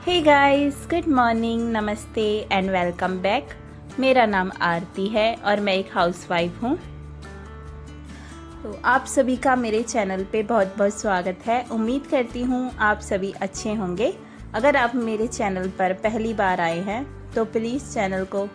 Hey guys, good morning, नमस्ते and welcome back. मेरा नाम आरती है और मैं एक हाउसवाइफ हूँ। तो आप सभी का मेरे चैनल पे बहुत बहुत स्वागत है। उम्मीद करती हूँ आप सभी अच्छे होंगे। अगर आप मेरे चैनल पर पहली बार आए हैं तो प्लीज़ चैनल को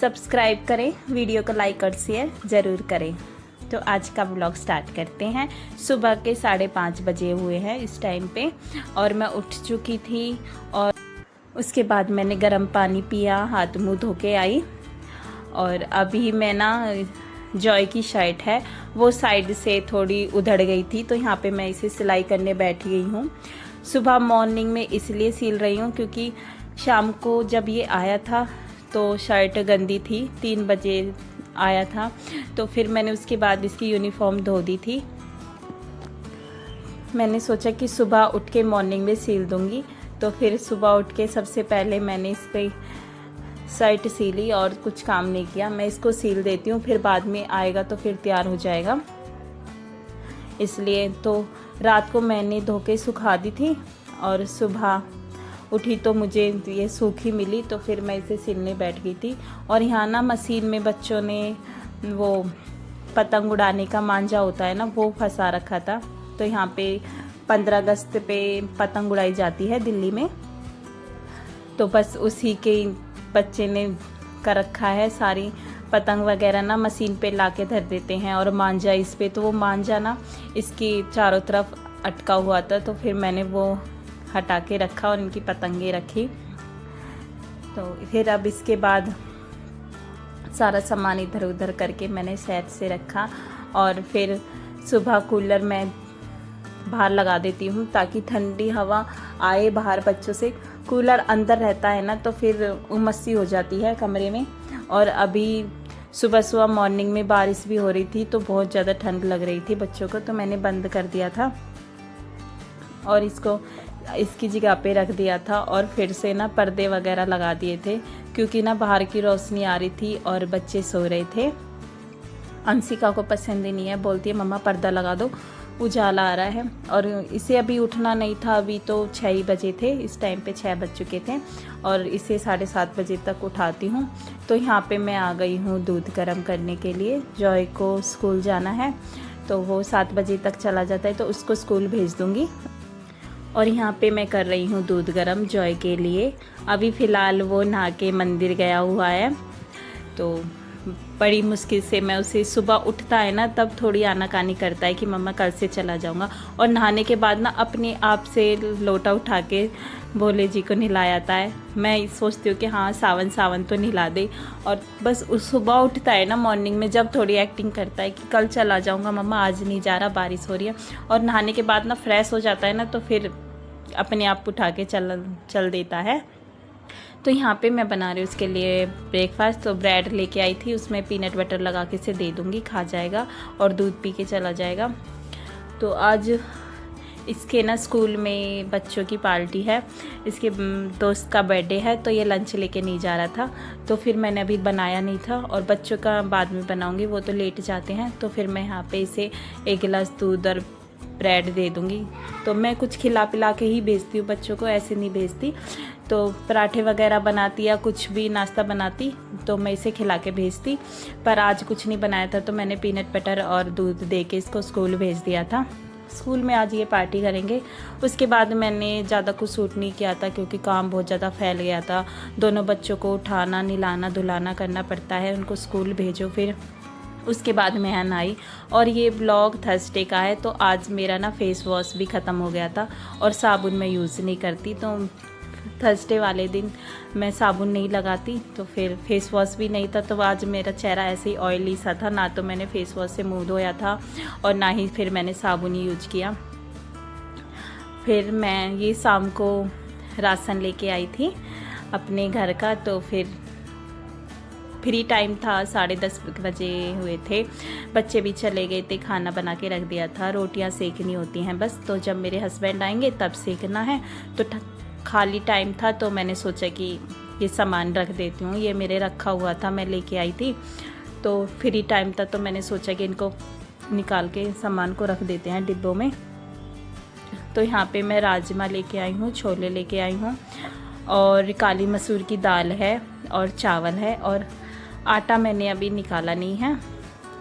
सब्सक्राइब करें, वीडियो को लाइक और शेयर ज़रूर करें। तो आज का व्लॉग स्टार्ट करते हैं। सुबह के 5:30 बजे हुए हैं इस टाइम पे और मैं उठ चुकी थी और उसके बाद मैंने गर्म पानी पिया, हाथ मुंह धो के आई। और अभी मैं ना जॉय की शर्ट है वो साइड से थोड़ी उधड़ गई थी, तो यहाँ पे मैं इसे सिलाई करने बैठ गई हूँ। सुबह मॉर्निंग में इसलिए सिल रही हूँ क्योंकि शाम को जब ये आया था तो शर्ट गंदी थी, 3 बजे आया था, तो फिर मैंने उसके बाद इसकी यूनिफॉर्म धो दी थी। मैंने सोचा कि सुबह उठ के मॉर्निंग में सिल दूंगी, तो फिर सुबह उठ के सबसे पहले मैंने इस पर शर्ट सिली और कुछ काम नहीं किया। मैं इसको सिल देती हूँ, फिर बाद में आएगा तो फिर तैयार हो जाएगा। इसलिए तो रात को मैंने धो के सुखा दी थी और सुबह उठी तो मुझे ये सूखी मिली, तो फिर मैं इसे सिलने बैठ गई थी। और यहाँ ना मशीन में बच्चों ने वो पतंग उड़ाने का मांझा होता है ना, वो फंसा रखा था। तो यहाँ पे 15 अगस्त पे पतंग उड़ाई जाती है दिल्ली में, तो बस उसी के बच्चे ने कर रखा है। सारी पतंग वगैरह ना मशीन पे ला के धर देते हैं और मांझा इस पे, तो वो मांझा ना इसकी चारों तरफ अटका हुआ था, तो फिर मैंने वो हटा के रखा और इनकी पतंगे रखी। तो फिर अब इसके बाद सारा सामान इधर उधर करके मैंने सेट से रखा और फिर सुबह कूलर मैं बाहर लगा देती हूँ ताकि ठंडी हवा आए बाहर। बच्चों से कूलर अंदर रहता है ना तो फिर उमस सी हो जाती है कमरे में। और अभी सुबह सुबह मॉर्निंग में बारिश भी हो रही थी, तो बहुत ज़्यादा ठंड लग रही थी बच्चों को, तो मैंने बंद कर दिया था और इसको इसकी जगह पे रख दिया था। और फिर से ना पर्दे वगैरह लगा दिए थे क्योंकि ना बाहर की रोशनी आ रही थी और बच्चे सो रहे थे। अंशिका को पसंद ही नहीं है, बोलती है मम्मा पर्दा लगा दो, उजाला आ रहा है। और इसे अभी उठना नहीं था, अभी तो 6 ही बजे थे, इस टाइम पे 6 बज चुके थे और इसे 7:30 बजे तक उठाती हूँ। तो यहाँ पे मैं आ गई हूँ दूध गर्म करने के लिए। जॉय को स्कूल जाना है तो वो 7 बजे तक चला जाता है, तो उसको स्कूल भेज दूँगी। और यहाँ पे मैं कर रही हूँ दूध गर्म जॉय के लिए। अभी फ़िलहाल वो नहा के मंदिर गया हुआ है, तो बड़ी मुश्किल से मैं उसे, सुबह उठता है ना तब थोड़ी आनाकानी करता है कि मम्मा कल से चला जाऊँगा, और नहाने के बाद ना अपने आप से लोटा उठा के भोले जी को नहलाता है। मैं सोचती हूँ कि हाँ सावन सावन तो नहला दे, और बस उस सुबह उठता है ना मॉर्निंग में जब थोड़ी एक्टिंग करता है कि कल चला जाऊँगा मम्मा, आज नहीं जा रहा, बारिश हो रही है। और नहाने के बाद ना फ्रेश हो जाता है ना तो फिर अपने आप उठा के चल देता है। तो यहाँ पे मैं बना रही हूँ उसके लिए ब्रेकफास्ट। तो ब्रेड लेके आई थी, उसमें पीनट बटर लगा के इसे दे दूँगी, खा जाएगा और दूध पी के चला जाएगा। तो आज इसके ना स्कूल में बच्चों की पार्टी है, इसके दोस्त का बर्थडे है, तो ये लंच लेके नहीं जा रहा था, तो फिर मैंने अभी बनाया नहीं था। और बच्चों का बाद में बनाऊँगी, वो तो लेट जाते हैं। तो फिर मैं यहाँ पे इसे 1 गिलास दूध और ब्रेड दे दूँगी। तो मैं कुछ खिला पिला के ही भेजती हूँ बच्चों को, ऐसे नहीं भेजती। तो पराठे वगैरह बनाती या कुछ भी नाश्ता बनाती तो मैं इसे खिला के भेजती, पर आज कुछ नहीं बनाया था तो मैंने पीनट बटर और दूध दे के इसको स्कूल भेज दिया था। स्कूल में आज ये पार्टी करेंगे। उसके बाद मैंने ज़्यादा कुछ शूट नहीं किया था क्योंकि काम बहुत ज़्यादा फैल गया था। दोनों बच्चों को उठाना, नहलाना, धुलाना करना पड़ता है, उनको स्कूल भेजो, फिर उसके बाद मैं नहाई। और ये ब्लॉग थर्सडे का है, तो आज मेरा ना फेस वॉश भी ख़त्म हो गया था और साबुन मैं यूज़ नहीं करती, तो थर्सडे वाले दिन मैं साबुन नहीं लगाती, तो फिर फेस वॉश भी नहीं था। तो आज मेरा चेहरा ऐसे ही ऑयली सा था, ना तो मैंने फेस वॉश से मुंह धोया था और ना ही फिर मैंने साबुन ही यूज किया। फिर मैं ये शाम को राशन लेके आई थी अपने घर का, तो फिर फ्री टाइम था, 10:30 बजे हुए थे, बच्चे भी चले गए थे, खाना बना के रख दिया था, रोटियां सेकनी होती हैं बस, तो जब मेरे हस्बैंड आएंगे तब सेकना है। तो खाली टाइम था तो मैंने सोचा कि ये सामान रख देती हूँ, ये मेरे रखा हुआ था, मैं लेके आई थी, तो फ्री टाइम था तो मैंने सोचा कि इनको निकाल के सामान को रख देते हैं डिब्बों में। तो यहाँ पे मैं राजमा लेके आई हूँ, छोले लेके आई हूँ और काली मसूर की दाल है और चावल है, और आटा मैंने अभी निकाला नहीं है,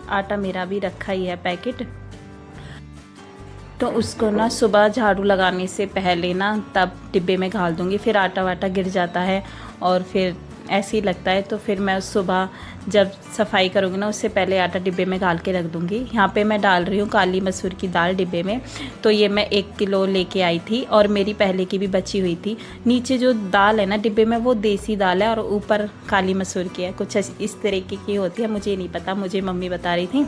आटा मेरा भी रखा ही है पैकेट। तो उसको ना सुबह झाड़ू लगाने से पहले ना तब डिब्बे में घाल दूँगी, फिर आटा वाटा गिर जाता है और फिर ऐसे ही लगता है। तो फिर मैं सुबह जब सफाई करूँगी ना उससे पहले आटा डिब्बे में घाल के रख दूँगी। यहाँ पे मैं डाल रही हूँ काली मसूर की दाल डिब्बे में। तो ये मैं 1 किलो लेके आई थी और मेरी पहले की भी बची हुई थी। नीचे जो दाल है ना डिब्बे में वो देसी दाल है और ऊपर काली मसूर की है, कुछ इस तरीके की होती है, मुझे नहीं पता, मुझे मम्मी बता रही थी।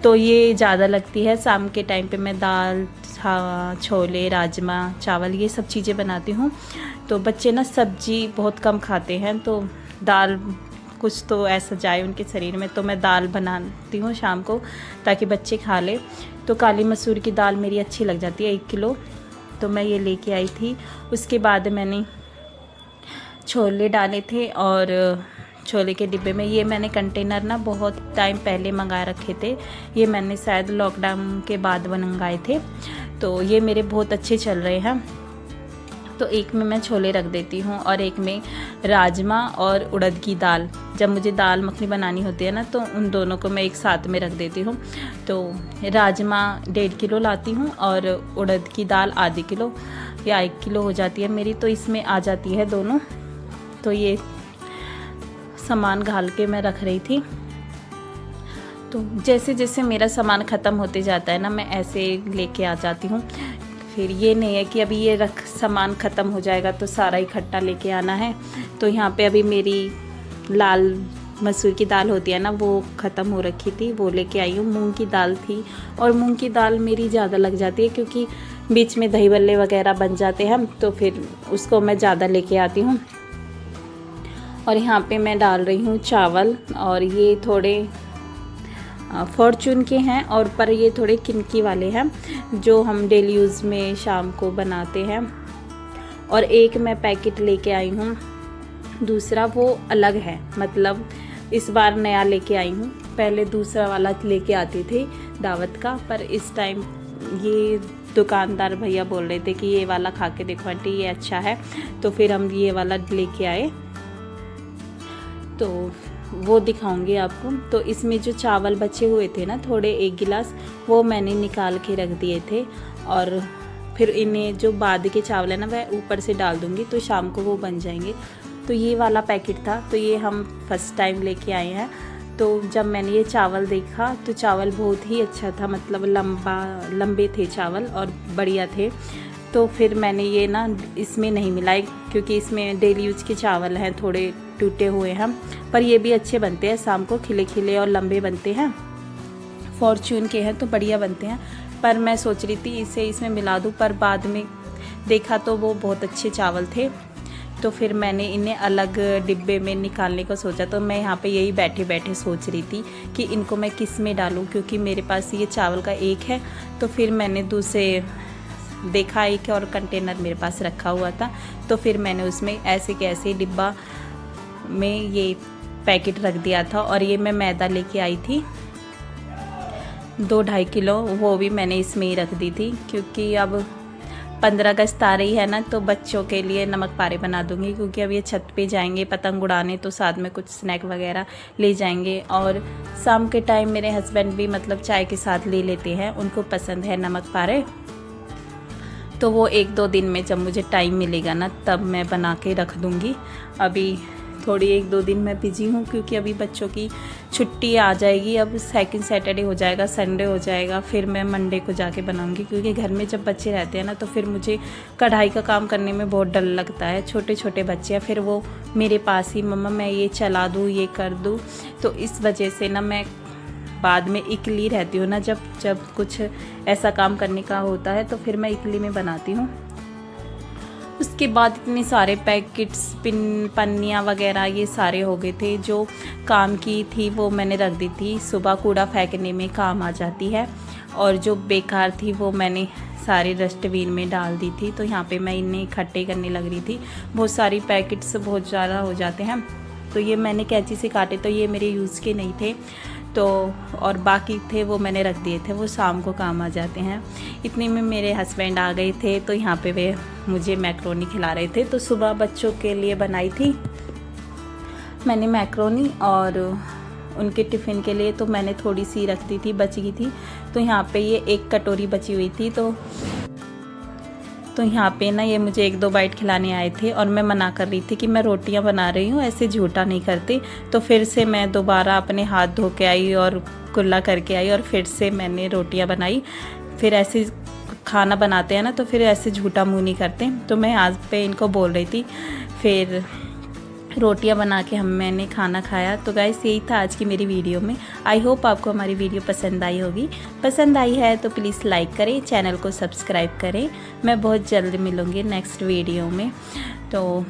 तो ये ज़्यादा लगती है। शाम के टाइम पे मैं दाल, छोले, राजमा, चावल ये सब चीज़ें बनाती हूँ। तो बच्चे ना सब्जी बहुत कम खाते हैं, तो दाल कुछ तो ऐसा जाए उनके शरीर में, तो मैं दाल बनाती हूँ शाम को ताकि बच्चे खा ले। तो काली मसूर की दाल मेरी अच्छी लग जाती है 1 किलो, तो मैं ये लेके आई थी। उसके बाद मैंने छोले डाले थे और छोले के डिब्बे में ये मैंने कंटेनर ना बहुत टाइम पहले मंगा रखे थे, ये मैंने शायद लॉकडाउन के बाद मंगाए थे। तो ये मेरे बहुत अच्छे चल रहे हैं। तो एक में मैं छोले रख देती हूँ और एक में राजमा और उड़द की दाल। जब मुझे दाल मखनी बनानी होती है ना तो उन दोनों को मैं एक साथ में रख देती हूँ। तो राजमा 1.5 किलो लाती हूँ और उड़द की दाल आधी किलो या 1 किलो हो जाती है मेरी, तो इसमें आ जाती है दोनों। तो ये सामान घाल के मैं रख रही थी। तो जैसे जैसे मेरा सामान ख़त्म होते जाता है ना मैं ऐसे लेके आ जाती हूँ। फिर ये नहीं है कि अभी ये सामान ख़त्म हो जाएगा तो सारा इकट्ठा लेके आना है। तो यहाँ पे अभी मेरी लाल मसूर की दाल होती है ना वो ख़त्म हो रखी थी, वो लेके आई हूँ। मूंग की दाल थी और मूंग की दाल मेरी ज़्यादा लग जाती है क्योंकि बीच में दही बल्ले वगैरह बन जाते हैं, तो फिर उसको मैं ज़्यादा लेके आती हूँ। और यहाँ पे मैं डाल रही हूँ चावल, और ये थोड़े फॉर्चून के हैं और पर ये थोड़े किनकी वाले हैं जो हम डेली यूज़ में शाम को बनाते हैं। और एक मैं पैकेट लेके आई हूँ, दूसरा वो अलग है, मतलब इस बार नया लेके आई हूँ। पहले दूसरा वाला लेके आती थी दावत का, पर इस टाइम ये दुकानदार भैया बोल रहे थे कि ये वाला खा के देखो आंटी ये अच्छा है, तो फिर हम ये वाला लेके आए। तो वो दिखाऊंगी आपको। तो इसमें जो चावल बचे हुए थे ना थोड़े 1 गिलास, वो मैंने निकाल के रख दिए थे और फिर इन्हें जो बाद के चावल है ना वह ऊपर से डाल दूंगी, तो शाम को वो बन जाएंगे। तो ये वाला पैकेट था, तो ये हम फर्स्ट टाइम लेके आए हैं। तो जब मैंने ये चावल देखा तो चावल बहुत ही अच्छा था, मतलब लंबे थे चावल और बढ़िया थे। तो फिर मैंने ये ना इसमें नहीं मिलाए क्योंकि इसमें डेली यूज के चावल हैं, थोड़े टूटे हुए हैं, पर ये भी अच्छे बनते हैं, शाम को खिले खिले और लंबे बनते हैं। फॉर्चून के हैं तो बढ़िया बनते हैं, पर मैं सोच रही थी इसे इसमें मिला दूं, पर बाद में देखा तो वो बहुत अच्छे चावल थे। तो फिर मैंने इन्हें अलग डिब्बे में निकालने को सोचा। तो मैं यहाँ पे यही बैठे बैठे सोच रही थी कि इनको मैं किस में डालूँ, क्योंकि मेरे पास ये चावल का एक है। तो फिर मैंने दूसरे देखा एक और कंटेनर मेरे पास रखा हुआ था, तो फिर मैंने उसमें ऐसे के ऐसे डिब्बा में ये पैकेट रख दिया था। और ये मैं मैदा लेके आई थी 2-2.5 किलो, वो भी मैंने इसमें ही रख दी थी क्योंकि अब 15 अगस्त आ रही है ना, तो बच्चों के लिए नमक पारे बना दूंगी क्योंकि अब ये छत पे जाएंगे पतंग उड़ाने, तो साथ में कुछ स्नैक वगैरह ले जाएंगे। और शाम के टाइम मेरे हस्बैंड भी मतलब चाय के साथ ले लेते हैं, उनको पसंद है नमक पारे। तो वो 1-2 दिन में जब मुझे टाइम मिलेगा ना तब मैं बना के रख दूँगी। अभी थोड़ी 1-2 दिन मैं बिजी हूँ क्योंकि अभी बच्चों की छुट्टी आ जाएगी, अब सेकंड सैटरडे हो जाएगा, संडे हो जाएगा, फिर मैं मंडे को जाके बनाऊँगी। क्योंकि घर में जब बच्चे रहते हैं ना तो फिर मुझे कढ़ाई का काम करने में बहुत डर लगता है। छोटे छोटे बच्चे हैं, फिर वो मेरे पास ही मम्मा मैं ये चला दूँ, ये कर दूँ, तो इस वजह से ना मैं बाद में इकली रहती हूँ ना, जब कुछ ऐसा काम करने का होता है तो फिर मैं इकली में बनाती हूँ। उसके बाद इतने सारे पैकेट्स, पन्नियाँ वगैरह ये सारे हो गए थे। जो काम की थी वो मैंने रख दी थी, सुबह कूड़ा फेंकने में काम आ जाती है, और जो बेकार थी वो मैंने सारे डस्टबिन में डाल दी थी। तो यहाँ पे मैं इन्हें इकट्ठे करने लग रही थी। बहुत सारी पैकेट्स बहुत ज़्यादा हो जाते हैं, तो ये मैंने कैंची से काटे, तो ये मेरे यूज़ के नहीं थे। तो और बाकी थे वो मैंने रख दिए थे, वो शाम को काम आ जाते हैं। इतने में मेरे हस्बैंड आ गए थे, तो यहाँ पे वे मुझे मैक्रोनी खिला रहे थे। तो सुबह बच्चों के लिए बनाई थी मैंने मैक्रोनी, और उनके टिफ़िन के लिए तो मैंने थोड़ी सी रख दी थी, बच गई थी। तो यहाँ पे ये 1 कटोरी बची हुई थी। तो यहाँ पे ना ये मुझे 1-2 बाइट खिलाने आए थे, और मैं मना कर रही थी कि मैं रोटियाँ बना रही हूँ, ऐसे झूठा नहीं करते। तो फिर से मैं दोबारा अपने हाथ धो के आई और कुल्ला करके आई, और फिर से मैंने रोटियाँ बनाई। फिर ऐसे खाना बनाते हैं ना, तो फिर ऐसे झूठा मुँह नहीं करते। तो मैं आज पे इनको बोल रही थी, फिर रोटियां बना के मैंने खाना खाया। तो गाइस यही था आज की मेरी वीडियो में। आई होप आपको हमारी वीडियो पसंद आई होगी। पसंद आई है तो प्लीज़ लाइक करें, चैनल को सब्सक्राइब करें। मैं बहुत जल्द मिलूँगी नेक्स्ट वीडियो में। तो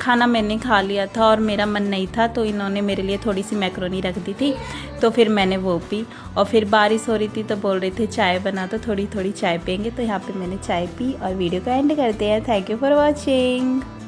खाना मैंने खा लिया था और मेरा मन नहीं था, तो इन्होंने मेरे लिए थोड़ी सी मैक्रोनी रख दी थी, तो फिर मैंने वो पी। और फिर बारिश हो रही थी तो बोल रहे थे चाय बना, तो थोड़ी थोड़ी चाय पियेंगे। तो यहाँ पे मैंने चाय पी और वीडियो को एंड करते हैं। Thank you for watching.